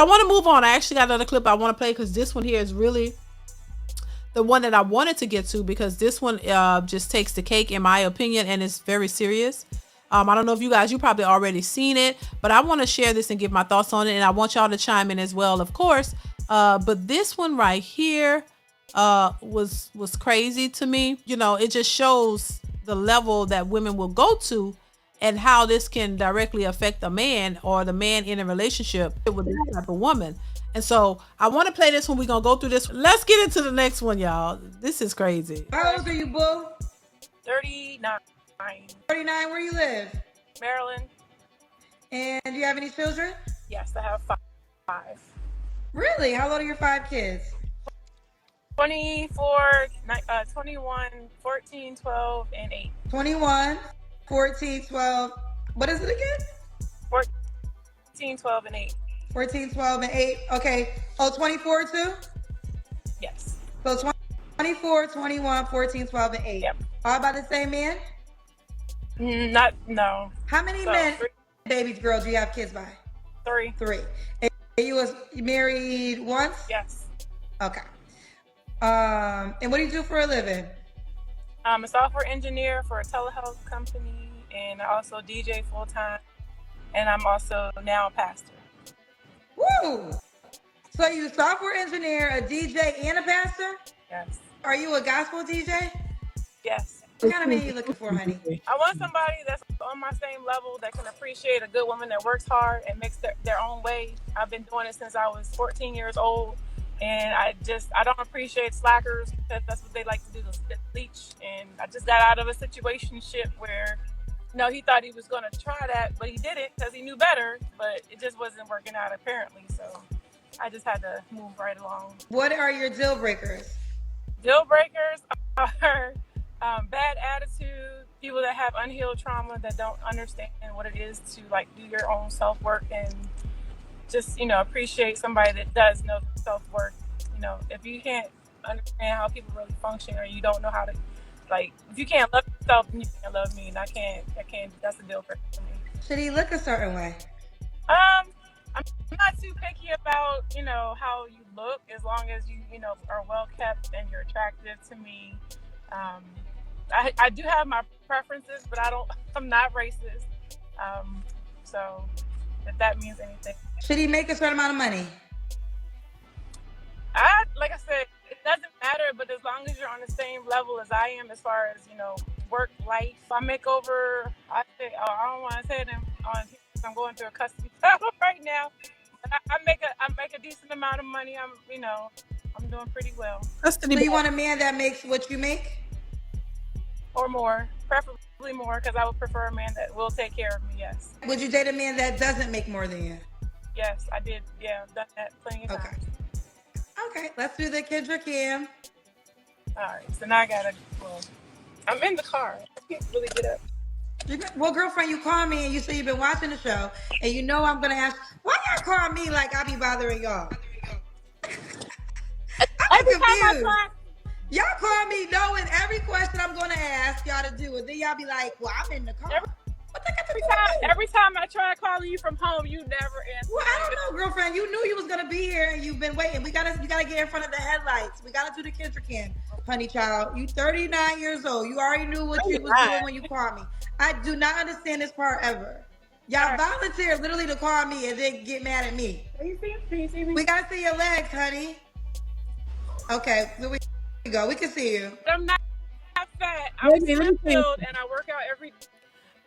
want to move on. I actually got another clip I want to play because this one here is really the one that I wanted to get to, because this one just takes the cake in my opinion, and it's very serious. I don't know if you probably already seen it, but I want to share this and give my thoughts on it, and I want y'all to chime in as well, of course. But this one right here was crazy to me. You know, it just shows the level that women will go to and how this can directly affect a man or the man in a relationship with this type of woman. And so I want to play this one. We're going to go through this. Let's get into the next one, y'all. This is crazy. How old are you, boo? 39. 39, where you live? Maryland. And do you have any children? Yes, I have 5. Really? How old are your 5 kids? 24, 21, 14, 12, and 8. 21, 14, 12. What is it again? 14, 12, and 8. 14, 12, and 8. Okay. Oh, 24 too? Yes. So 24, 21, 14, 12, and 8. Yep. All by the same man? No. How many men, 3 babies, girl, do you have kids by? 3. 3. And you was married once? Yes. Okay. And what do you do for a living? I'm a software engineer for a telehealth company, and I also DJ full time, and I'm also now a pastor. Woo! So you a software engineer, a DJ, and a pastor? Yes. Are you a gospel DJ? Yes. What kind of man are you looking for, honey? I want somebody that's on my same level, that can appreciate a good woman that works hard and makes their own way. I've been doing it since I was 14 years old. And I don't appreciate slackers, because that's what they like to do, to leech. And I just got out of a situationship where, he thought he was going to try that, but he didn't because he knew better, but it just wasn't working out apparently. So I just had to move right along. What are your deal breakers? Deal breakers are bad attitude, people that have unhealed trauma, that don't understand what it is to do your own self-work, and just, appreciate somebody that does know self-worth. If you can't understand how people really function, or you don't know how to, if you can't love yourself, then you can't love me, and I can't, that's a deal breaker for me. Should he look a certain way? I'm not too picky about, how you look, as long as you, are well kept and you're attractive to me. I do have my preferences, but I'm not racist. So if that means anything. Should he make a certain amount of money? Like I said, it doesn't matter, but as long as you're on the same level as I am, as far as, work life. I make over, I don't want to say it on, I'm going through a custody battle right now. But I make a decent amount of money. I'm doing pretty well. So you want a man that makes what you make? Or more, preferably more, because I would prefer a man that will take care of me, yes. Would you date a man that doesn't make more than you? Yes, I did. Yeah, I've done that plenty of times. Okay, let's do the Kendra Cam. All right, so now I'm in the car. I can't really get up. Well, girlfriend, you call me and you say you've been watching the show, and I'm going to ask, why y'all call me like I be bothering y'all? I'm confused. Y'all call me knowing every question I'm going to ask y'all to do, and then y'all be like, well, I'm in the car. Every time I try calling you from home, you never answer. Well, I don't know, girlfriend. You knew you was gonna be here, and you've been waiting. You gotta get in front of the headlights. We gotta do the Kendra Cam, honey child. You 39 years old. You already knew what you was doing when you called me. I do not understand this part ever. Y'all volunteer literally to call me and then get mad at me. Can you see me? We gotta see your legs, honey. Okay, here we go. We can see you. I'm not fat. I'm slim build, and I work out every day.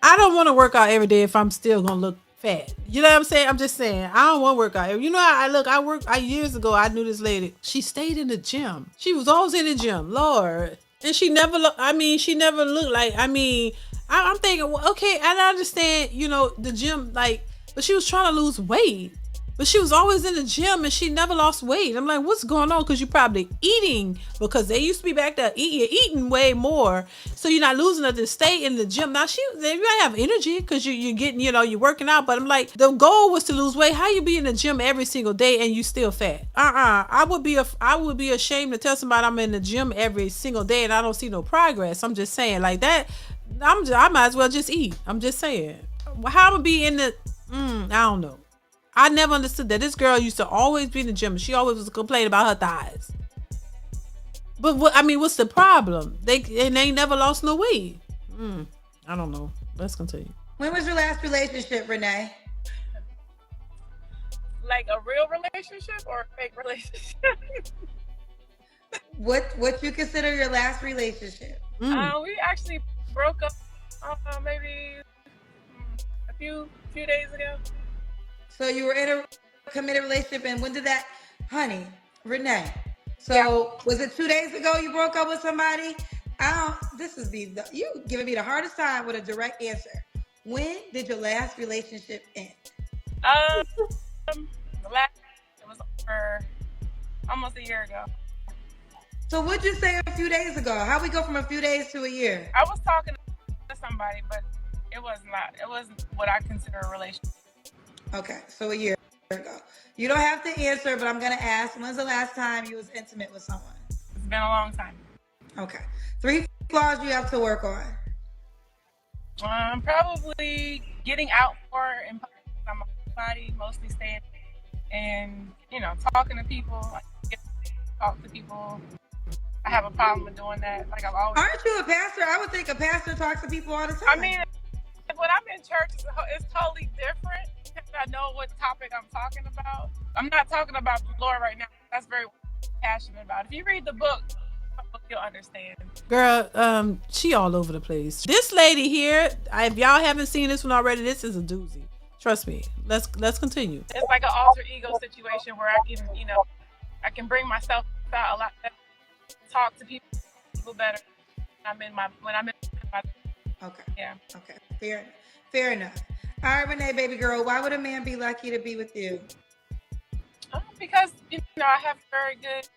I don't want to work out every day if I'm still gonna look fat. You know what I'm saying? I'm just saying I don't want to work out. You know how I look. Years ago I knew this lady. She stayed in the gym. She was always in the gym. Lord, and she never looked. She never looked like. I'm thinking, well, okay, I understand. The gym, but she was trying to lose weight. But she was always in the gym and she never lost weight. I'm like, what's going on? Because you're probably eating, because they used to be back there you're eating way more. So you're not losing nothing. Stay in the gym. Now you might have energy because you're getting, you're working out. But I'm like, the goal was to lose weight. How you be in the gym every single day and you still fat? I would be ashamed to tell somebody I'm in the gym every single day and I don't see no progress. I'm just saying like that. I might as well just eat. I'm just saying. How I'm gonna be in the, I don't know. I never understood that. This girl used to always be in the gym. She always was complaining about her thighs. But what's the problem? They ain't never lost no weight. I don't know. Let's continue. When was your last relationship, Renee? Like a real relationship or a fake relationship? What you consider your last relationship? We actually broke up maybe a few days ago. So you were in a committed relationship, and when did that, honey, Renee? So was it 2 days ago you broke up with somebody? You giving me the hardest time with a direct answer. When did your last relationship end? The last it was over almost a year ago. So what'd you say a few days ago? How we go from a few days to a year? I was talking to somebody, but it wasn't what I consider a relationship. Okay, so a year ago. You don't have to answer, but I'm gonna ask, when's the last time you was intimate with someone? It's been a long time. Okay. 3 flaws you have to work on. Probably getting out more and my body, mostly staying and talking to people. Talk to people. I have a problem with doing that. Like I've always. Aren't you a pastor? I would think a pastor talks to people all the time. I mean, when I'm in church, it's totally different. I know what topic I'm talking about. I'm not talking about the Lord right now. That's very passionate about. If you read the book, you'll understand. Girl, she all over the place. This lady here, if y'all haven't seen this one already, this is a doozy. Trust me. Let's continue. It's like an alter ego situation where I can bring myself out a lot better, talk to people better when I'm in my. Okay. Yeah. Okay. Fair enough. All right, Renee, baby girl, why would a man be lucky to be with you? Because I have very good,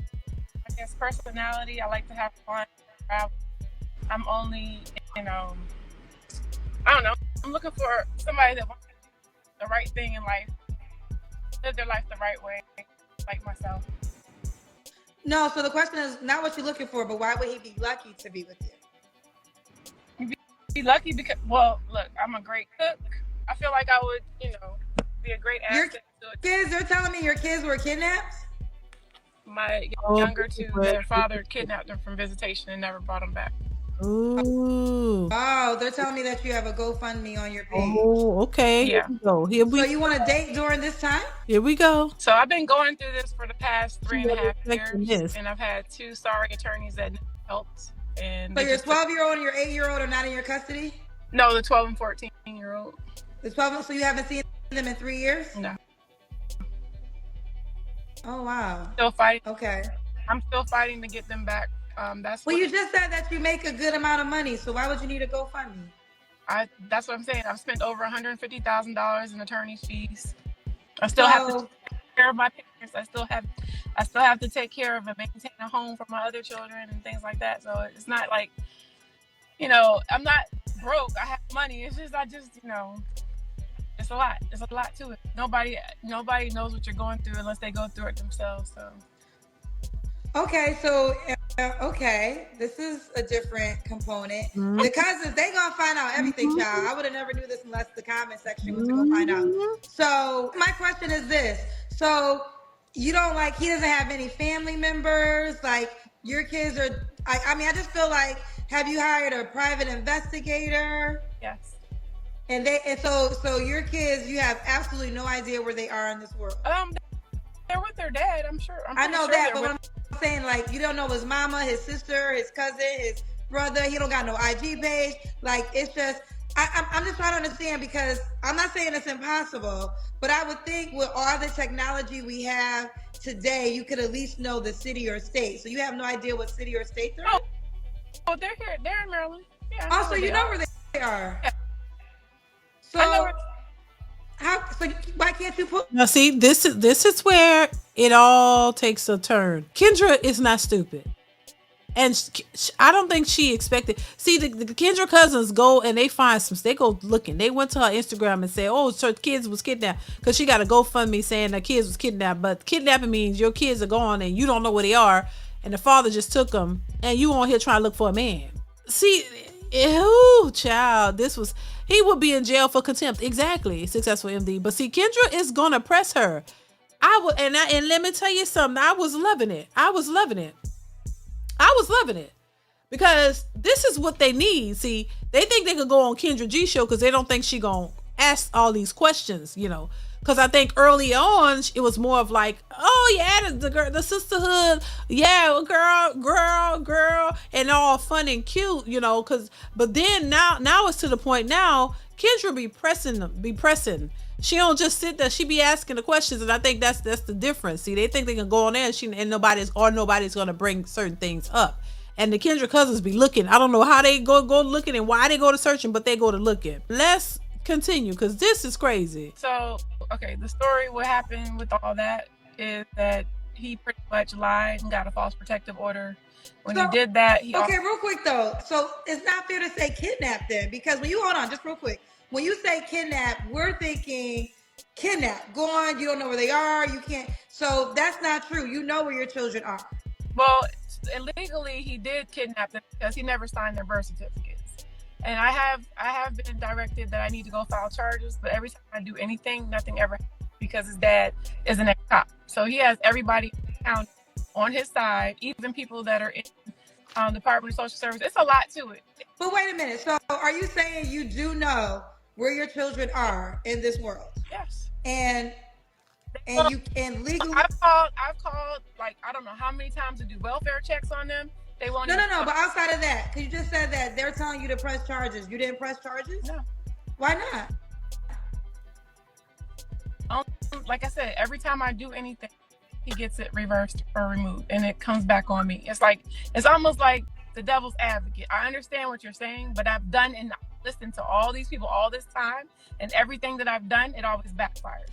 I guess, personality. I like to have fun. I'm only, I don't know. I'm looking for somebody that wants to do the right thing in life, live their life the right way, like myself. No, so the question is not what you're looking for, but why would he be lucky to be with you? Be lucky because, well, look, I'm a great cook. I feel like I would, be a great asset to it. Kids, they're telling me your kids were kidnapped? My younger two, their father kidnapped them from visitation and never brought them back. Ooh. Oh, they're telling me that you have a GoFundMe on your page. Oh, okay. Yeah. So you want to date during this time? Here we go. So I've been going through this for the past 3.5 years, and I've had 2 sorry attorneys that helped. And so your 12-year-old and your 8-year-old are not in your custody? No, the 12 and 14-year-old. The 12, so you haven't seen them in 3 years? No. Oh wow. Still fighting. Okay. I'm still fighting to get them back. You just said that you make a good amount of money, so why would you need a GoFundMe? That's what I'm saying. I've spent over $150,000 in attorney fees. I still have to take care of my parents. I still have to take care of and maintain a home for my other children and things like that. So it's not like, I'm not broke. I have money. It's just it's a lot. It's a lot to it. Nobody knows what you're going through unless they go through it themselves. So. Okay, so this is a different component. The cousins, they gonna find out everything, child. I would have never knew this unless the comment section was gonna find out. So my question is this: so you don't he doesn't have any family members? Like your kids are? I just feel like, have you hired a private investigator? Yes. And so your kids, you have absolutely no idea where they are in this world. They're with their dad. I'm sure. I know that, but I'm saying, you don't know his mama, his sister, his cousin, his brother. He don't got no IG page. It's just, I'm just trying to understand, because I'm not saying it's impossible, but I would think with all the technology we have today, you could at least know the city or state. So you have no idea what city or state they're in? Oh, they're here. They're in Maryland. Yeah. Also, you know where they are. Yeah. So I know where. So why can't you put? Now, see, this is where it all takes a turn. Kendra is not stupid, and I don't think she expected. See, the Kendra cousins go and they find they go looking. They went to her Instagram and said, "Oh, so kids was kidnapped," because she got a GoFundMe saying the kids was kidnapped. But kidnapping means your kids are gone and you don't know where they are, and the father just took them, and you on here trying to look for a man. See, ew, child, this was. He would be in jail for contempt. Exactly, successful MD. But see, Kendra is gonna press her. I would, and let me tell you something. I was loving it. I was loving it. I was loving it because this is what they need. See, they think they could go on Kendra G show because they don't think she gonna ask all these questions. Because I think early on it was more of like, oh yeah, the sisterhood, yeah, girl, and all fun and cute, but then now it's to the point now Kendra be pressing. She don't just sit there. She be asking the questions, and I think that's the difference. See, they think they can go on there, and nobody's gonna bring certain things up. And the Kendra cousins be looking. I don't know how they go looking and why they go to searching, but they go to looking. Let's continue because this is crazy. So, okay, the story, what happened with all that is that he pretty much lied and got a false protective order. When he did that, okay, real quick though. So it's not fair to say kidnap then, because hold on, just real quick. When you say kidnap, we're thinking kidnap, gone, you don't know where they are, you can't. So that's not true. You know where your children are. Well, illegally, he did kidnap them because he never signed their birth certificates. And I have been directed that I need to go file charges, but every time I do anything, nothing ever happens because his dad is an ex-cop. So he has everybody in the county on his side, even people that are in Department of Social Service. It's a lot to it. But wait a minute. So are you saying you do know where your children are in this world? Yes. And legally, I've called like I don't know how many times to do welfare checks on them. They won't. No. But outside of that, because you just said that they're telling you to press charges. You didn't press charges? No. Why not? Like I said, every time I do anything, he gets it reversed or removed, and it comes back on me. It's almost like the devil's advocate. I understand what you're saying, but I've done and listened to all these people all this time, and everything that I've done, it always backfires.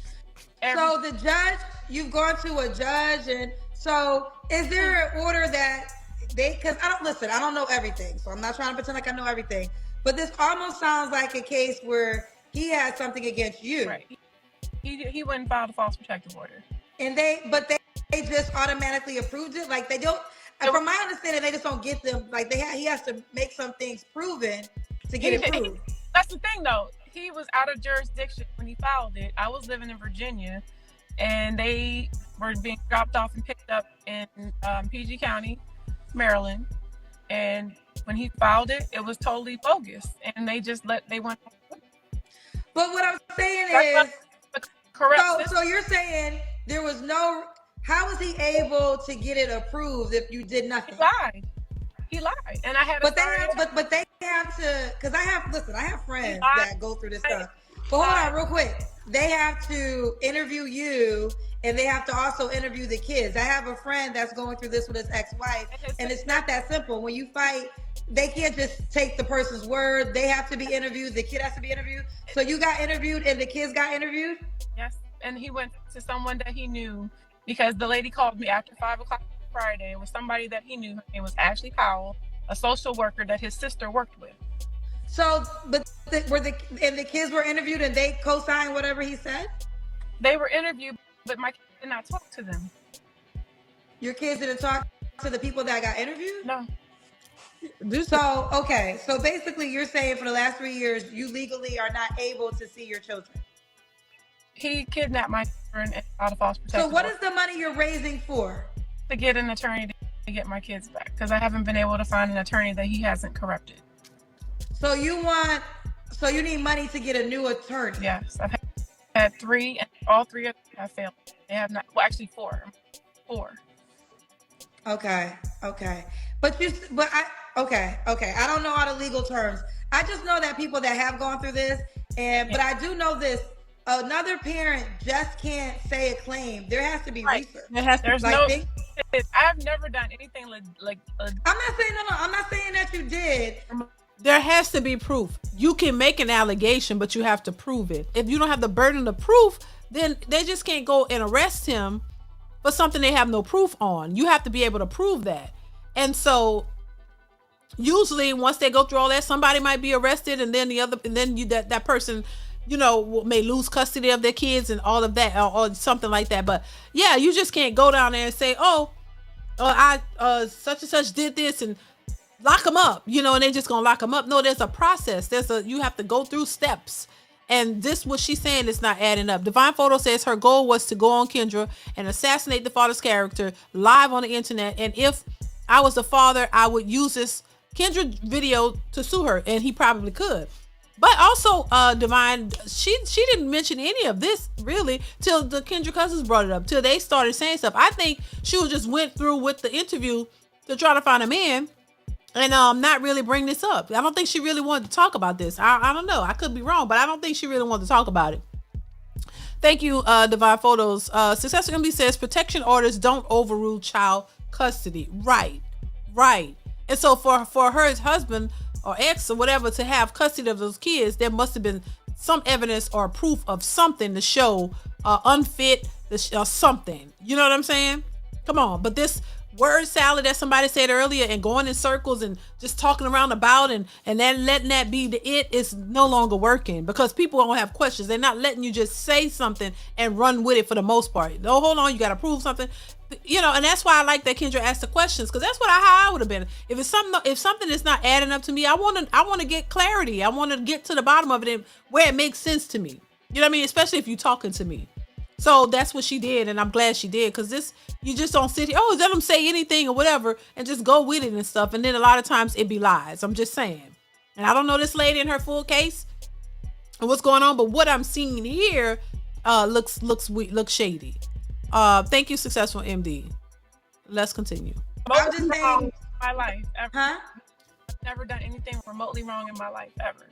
So the judge, you've gone to a judge, and so is there an order that because I don't know everything, so I'm not trying to pretend like I know everything, but this almost sounds like a case where he had something against you. Right. He went and filed a false protective order. And they just automatically approved it? Like they don't, from my understanding, they just don't get them, like he has to make some things proven to get it approved. That's the thing though. He was out of jurisdiction when he filed it. I was living in Virginia, and they were being dropped off and picked up in PG County, Maryland. And when he filed it, it was totally bogus, and they went. But what I'm saying is, correct. So you're saying there was no. How was he able to get it approved if you did nothing? He lied, and I had. But they have to, because I have friends that go through this stuff. But hold on, real quick. They have to interview you, and they have to also interview the kids. I have a friend that's going through this with his ex-wife, and it's not that simple. When you fight, they can't just take the person's word. They have to be interviewed. The kid has to be interviewed. So you got interviewed, and the kids got interviewed? Yes, and he went to someone that he knew, because the lady called me after 5 o'clock Friday. It was somebody that he knew. Her name was Ashley Powell, a social worker that his sister worked with. So, but the kids were interviewed and they co-signed whatever he said? They were interviewed, but my kids did not talk to them. Your kids didn't talk to the people that got interviewed? No. So, okay. So basically you're saying for the last 3 years, you legally are not able to see your children. He kidnapped my children and filed a false protective order. So what is the money you're raising for? To get an attorney to get my kids back, because I haven't been able to find an attorney that he hasn't corrupted. So you need money to get a new attorney? Yes, I've had 3, and all 3 of them have failed. They have not. Well, actually 4. Okay. Okay. I don't know all the legal terms. I just know that people that have gone through this, but I do know this. Another parent just can't say a claim. There has to be research. I've never done anything like. I'm not saying I'm not saying that you did. There has to be proof. You can make an allegation, but you have to prove it. If you don't have the burden of proof, then they just can't go and arrest him for something they have no proof on. You have to be able to prove that. And so usually once they go through all that, somebody might be arrested, and then that person, may lose custody of their kids and all of that, or something like that. But yeah, you just can't go down there and say, I such and such did this, and lock them up, and they just gonna lock them up. No, there's a process. You have to go through steps. And this, what she's saying, is not adding up. Divine Photo says her goal was to go on Kendra and assassinate the father's character live on the internet. And if I was the father, I would use this Kendra video to sue her, and he probably could. But also, Divine, she didn't mention any of this really till the Kendra cousins brought it up, till they started saying stuff. I think she just went through with the interview to try to find a man, and not really bring this up. I don't think she really wanted to talk about this. I don't know. I could be wrong, but I don't think she really wanted to talk about it. Thank you, Divine Photos. Successful MB says protection orders don't overrule child custody. Right. And so for her husband or ex or whatever to have custody of those kids, there must have been some evidence or proof of something to show unfit or something. You know what I'm saying? Come on. But this word salad that somebody said earlier, and going in circles and just talking around about and then letting that be it is no longer working, because people don't have questions. They're not letting you just say something and run with it for the most part. No, hold on, you got to prove something, and that's why I like that Kendra asked the questions, because that's how I would have been. If something is not adding up to me, I want to get clarity. I want to get to the bottom of it and where it makes sense to me. You know what I mean? Especially if you're talking to me. So that's what she did, and I'm glad she did, because you just don't sit here, let them say anything or whatever, and just go with it and stuff. And then a lot of times it be lies. I'm just saying. And I don't know this lady in her full case and what's going on, but what I'm seeing here looks shady. Thank you, Successful MD. Let's continue. I'm just saying, in my life ever. Huh? I've never done anything remotely wrong in my life ever.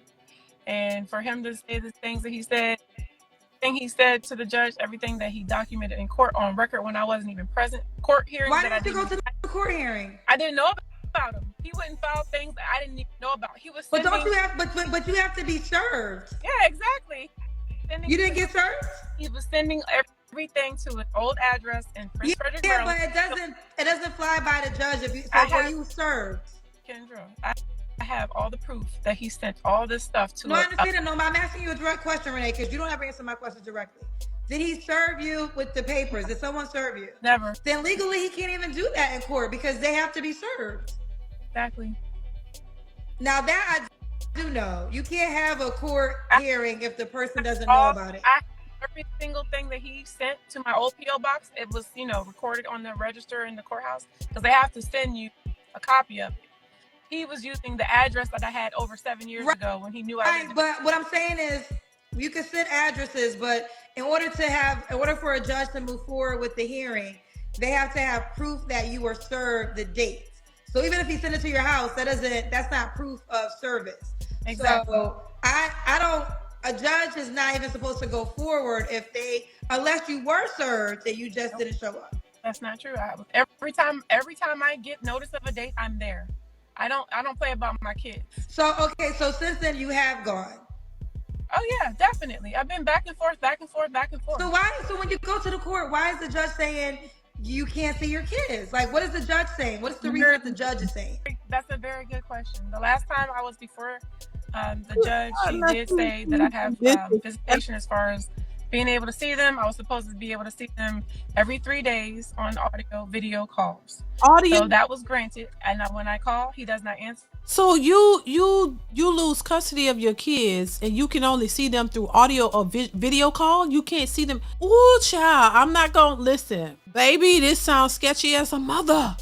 And for him to say the things that he said, he said to the judge, everything that he documented in court on record when I wasn't even present, court hearings. Why didn't you go to the court hearing? I didn't know about him. He wouldn't file things that I didn't even know about. He was sending, but don't you have? But you have to be served. Yeah, exactly. You didn't get served. He was sending everything to an old address in Prince Frederick, Maryland. But it doesn't fly by the judge if you. Were you served? Kendra, I have all the proof that he sent all this stuff to. No, I understand. No, I'm asking you a direct question, Renee, because you don't have to answer my question directly. Did he serve you with the papers? Did someone serve you? Never. Then legally he can't even do that in court because they have to be served. Exactly. Now that I do know, you can't have a court hearing if the person doesn't know about it. Every single thing that he sent to my old P.O. box, it was, recorded on the register in the courthouse, because they have to send you a copy of it. He was using the address that I had over 7 years ago when he knew I was. But what I'm saying is, you can send addresses, but in order for a judge to move forward with the hearing, they have to have proof that you were served the dates. So even if he sent it to your house, that's not proof of service. Exactly. So a judge is not even supposed to go forward unless you were served and you just didn't show up. That's not true. Every time I get notice of a date, I'm there. I don't play about my kids. So since then you have gone. Oh yeah, definitely. I've been back and forth. So when you go to the court, why is the judge saying you can't see your kids? Like, what is the judge saying? What is the reason that the judge is saying? That's a very good question. The last time I was before the judge, she did say that I'd have visitation as far as being able to see them. I was supposed to be able to see them every 3 days on video calls. So that was granted. And when I call, he does not answer. So you lose custody of your kids and you can only see them through audio or video call? You can't see them? Ooh, child, I'm not gonna listen. Baby, this sounds sketchy as a mother.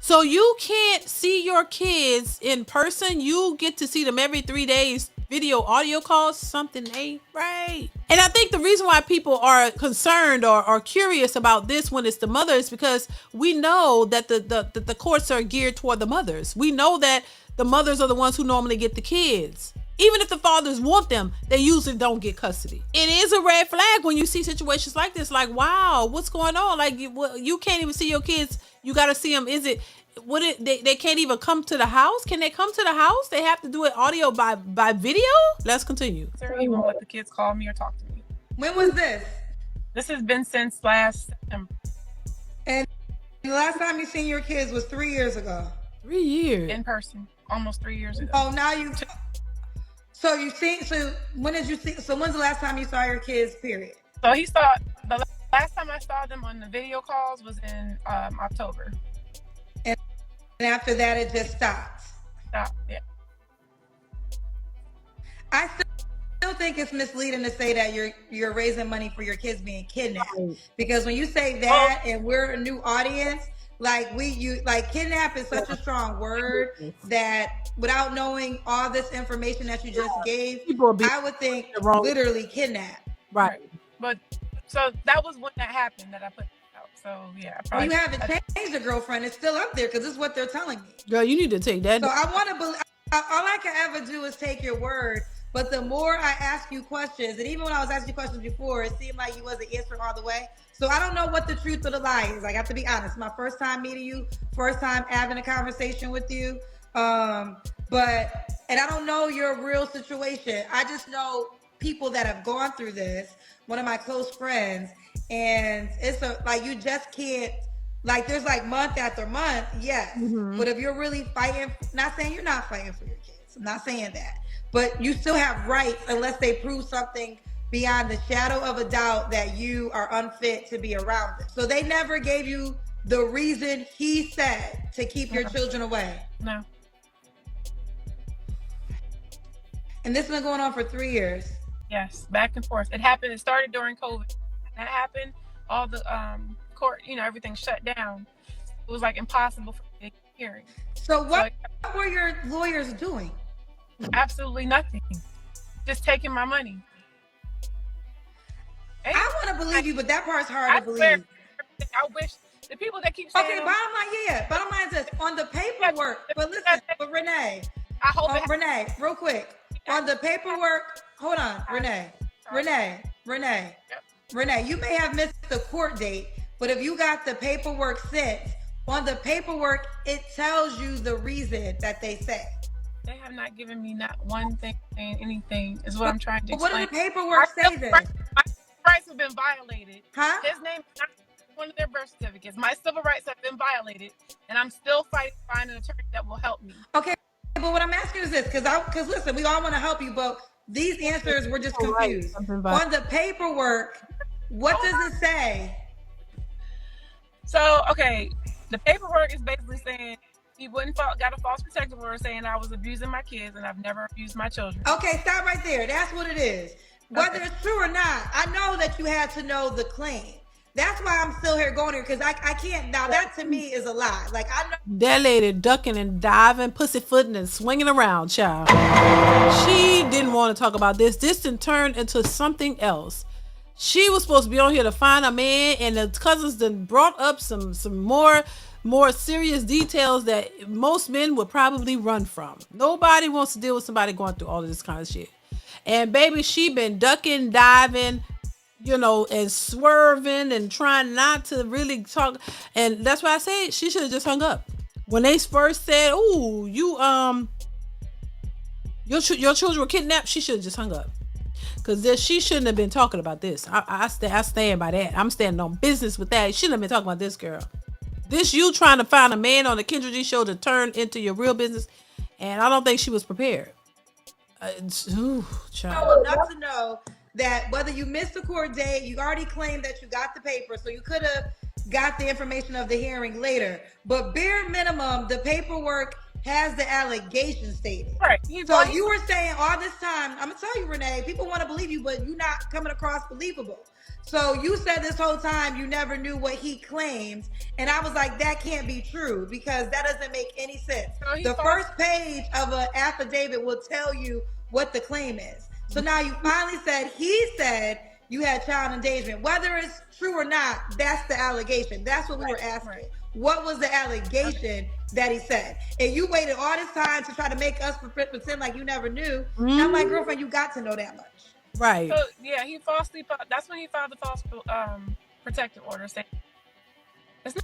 So you can't see your kids in person? You get to see them every 3 days, video, audio calls? Something ain't right. And I think the reason why people are concerned or curious about this when it's the mother is because we know that the courts are geared toward the mothers. We know that the mothers are the ones who normally get the kids. Even if the fathers want them, they usually don't get custody. It is a red flag when you see situations like this. Like, wow, what's going on? Like, you can't even see your kids. You got to see them. They can't even come to the house? Can they come to the house? They have to do it audio by video? Let's continue. He won't let the kids call me or talk to me. When was this? This has been since last September. And the last time you seen your kids was 3 years ago? 3 years. In person. Almost 3 years ago. Oh, now you... So when's the last time you saw your kids, period? So the last time I saw them on the video calls was in October. And after that, it just stopped. stop. Yeah. I still think it's misleading to say that you're raising money for your kids being kidnapped, Right. because when you say Oh, that and we're a new audience, like kidnap is such a strong word Yes. that without knowing all this information that you just gave, People will be I would think the wrong. literally kidnap. Right. right. But so that was when that happened that I put it out. So yeah, I Well, probably you should. haven't changed your girlfriend. It's still up there because this is what they're telling me. Girl, you need to take that. So I want to believe. All I can ever do is take your word. But the more I ask you questions, and even when I was asking you questions before, it seemed like you wasn't answering all the way. So I don't know what the truth of the lie is. I got to be honest. My first time meeting you, first time having a conversation with you. And I don't know your real situation. I just know people that have gone through this. One of my close friends, and it's like you just can't, like there's like month after month, yes. Mhm. But if you're really fighting, not saying you're not fighting for your kids, I'm not saying that, but you still have rights unless they prove something beyond the shadow of a doubt that you are unfit to be around them. So they never gave you the reason he said to keep your No. children away. No. And this has been going on for 3 years. Yes, back and forth. It happened. It started during COVID. That happened. All the court, everything shut down. It was like impossible for me to get a hearing. So what were your lawyers doing? Absolutely nothing. Just taking my money. Hey, I want to believe you, but that part's hard I to swear, believe. I wish the people that keep saying, Okay, bottom line, yeah. Bottom line is this: on the paperwork. But listen, but Renee, I hope it Renee, real quick, on the paperwork. Hold on, Renee, Renee. You may have missed the court date, but if you got the paperwork sent, on the paperwork it tells you the reason that they say. They have not given me not one thing saying anything. Is what I'm trying to What explain. did the paperwork say then? My rights have been violated. Huh? His name is not one of their birth certificates. My civil rights have been violated, and I'm still fighting to find an attorney that will help me. Okay, but what I'm asking is this, because listen, we all want to help you, but these answers were just confused. On the paperwork, what does it say? So, okay, the paperwork is basically saying he got a false protective order saying I was abusing my kids, and I've never abused my children. Okay, stop right there. That's what it is. Whether it's true or not, I know that you had to know the claim. That's why I'm still here going here, because I can't. Now that to me is a lie. Like I know That lady ducking and diving, pussyfooting and swinging around, child. She didn't want to talk about this. This didn't turn into something else. She was supposed to be on here to find a man, and the cousins then brought up some more serious details that most men would probably run from. Nobody wants to deal with somebody going through all of this kind of shit. And baby, she been ducking, diving, and swerving and trying not to really talk. And that's why I say she should have just hung up. When they first said, "Ooh, your children were kidnapped," she should have just hung up. Because she shouldn't have been talking about this. I stand by that. I'm standing on business with that. She shouldn't have been talking about this, girl. This you trying to find a man on the Kendra G show to turn into your real business. And I don't think she was prepared. Child. enough to know that whether you missed the court date, you already claimed that you got the paper, so you could have got the information of the hearing later. But bare minimum, the paperwork has the allegation stated. Right. So you were saying all this time, I'm gonna tell you, Renee, people want to believe you, but you're not coming across believable. So you said this whole time you never knew what he claimed, and I was like, that can't be true because that doesn't make any sense. So the first page of an affidavit will tell you what the claim is. So now you finally said he said you had child endangerment. Whether it's true or not, that's the allegation. That's what we were asking. Right. What was the allegation that he said? And you waited all this time to try to make us pretend like you never knew. Mm-hmm. I'm like, girlfriend, you got to know that much. Right. So yeah, that's when he filed the false protective order saying it's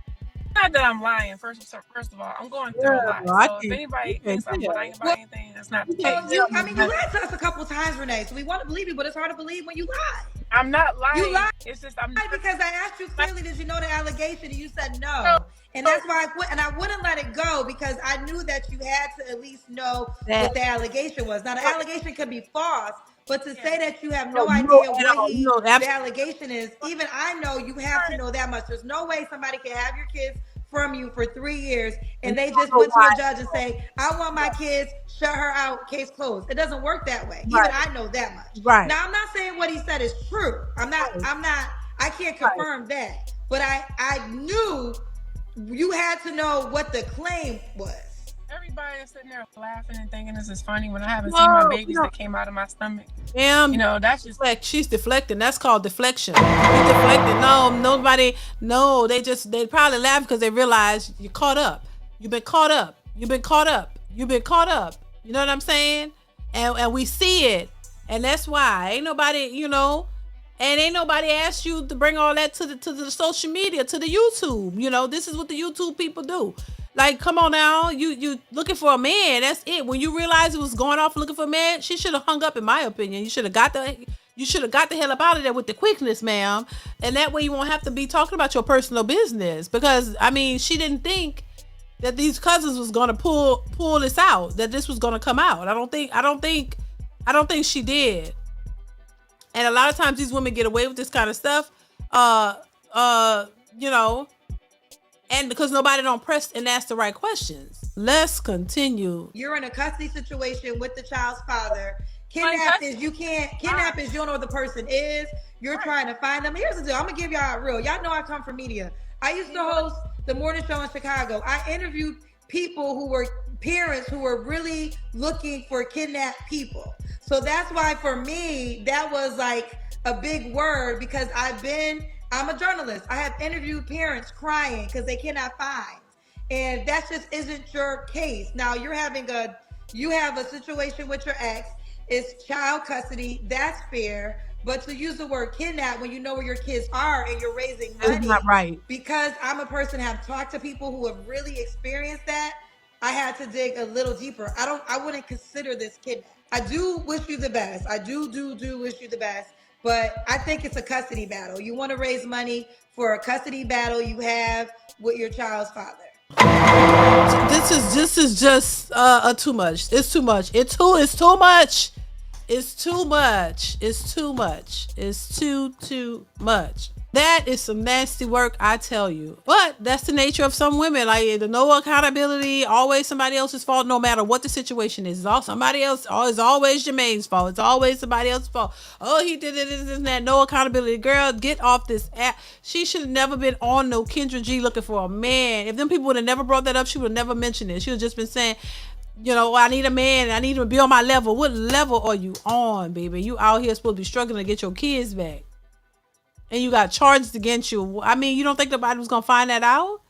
not that I'm lying. First of all, I'm going through a lot. So if anybody thinks I'm lying about anything, that's not the case. You lied to us a couple times, Renee. So we want to believe you, but it's hard to believe when you lie. I'm not lying. You lied. It's just because I asked you clearly, did you know the allegation, and you said no. And that's why I wouldn't let it go because I knew that you had to at least know what the allegation was. Now the allegation could be false, but to say that you have no idea what the allegation is, even I know you have to know that much. There's no way somebody can have your kids from you for 3 years, And and you they don't just know went to why. a judge and say, I want my kids, shut her out, case closed. It doesn't work that way. Even Right, I know that much. right, Now I'm not saying what he said is true. right, I can't right. confirm that. But I knew you had to know what the claim was. Everybody is sitting there laughing and thinking this is funny when I haven't seen my No, we babies don't. that came out of my stomach. Ma'am, That's just deflect. She's deflecting. That's called deflection. You deflecting. No, nobody. No, they probably laugh because they realize you're caught up. You've been caught up. You've been caught up. You've been caught up. You know what I'm saying? And we see it, and that's why ain't nobody. And ain't nobody asked you to bring all that to the social media, to the YouTube. This is what the YouTube people do. Like, come on now, you looking for a man? That's it. When you realize it was going off looking for a man, she should have hung up. In my opinion, you should have got the hell up out of there with the quickness, ma'am. And that way you won't have to be talking about your personal business. Because I mean, she didn't think that these cousins was gonna pull this out. That this was gonna come out. I don't think she did. And a lot of times these women get away with this kind of stuff, uh, you know, and because nobody don't press and ask the right questions. Let's continue. You're in a custody situation with the child's father. Like, Kidnap is you can't kidnap is you don't know who the person is. You're trying to find them. Here's the deal. I'm gonna give y'all a real. Y'all know I come from media. I used to host the morning show in Chicago. I interviewed people who were parents who were really looking for kidnapped people. So that's why for me that was like a big word because I'm a journalist. I have interviewed parents crying because they cannot find. And that just isn't your case. Now you have a situation with your ex. It's child custody. That's fair. But to use the word kidnap when you know where your kids are and you're raising It's money, not right. because I'm a person have talked to people who have really experienced that, I had to dig a little deeper. I wouldn't consider this kidnap. I do wish you the best. I do wish you the best. But I think it's a custody battle. You want to raise money for a custody battle you have with your child's father. This is just too much. It's too much. It's too much. It's too much. It's too much. It's too much. That is some nasty work, I tell you. But that's the nature of some women. Like, the no accountability, always somebody else's fault, no matter what the situation is. It's all somebody else. It's always Jermaine's fault. It's always somebody else's fault. Oh, he did it, this and that. No accountability. Girl, get off this app. She should have never been on no Kendra G looking for a man. If them people would have never brought that up, she would have never mentioned it. She would have just been saying, I need a man. I need him to be on my level. What level are you on, baby? You out here supposed to be struggling to get your kids back. And you got charges against you. I mean, you don't think nobody was going to find that out?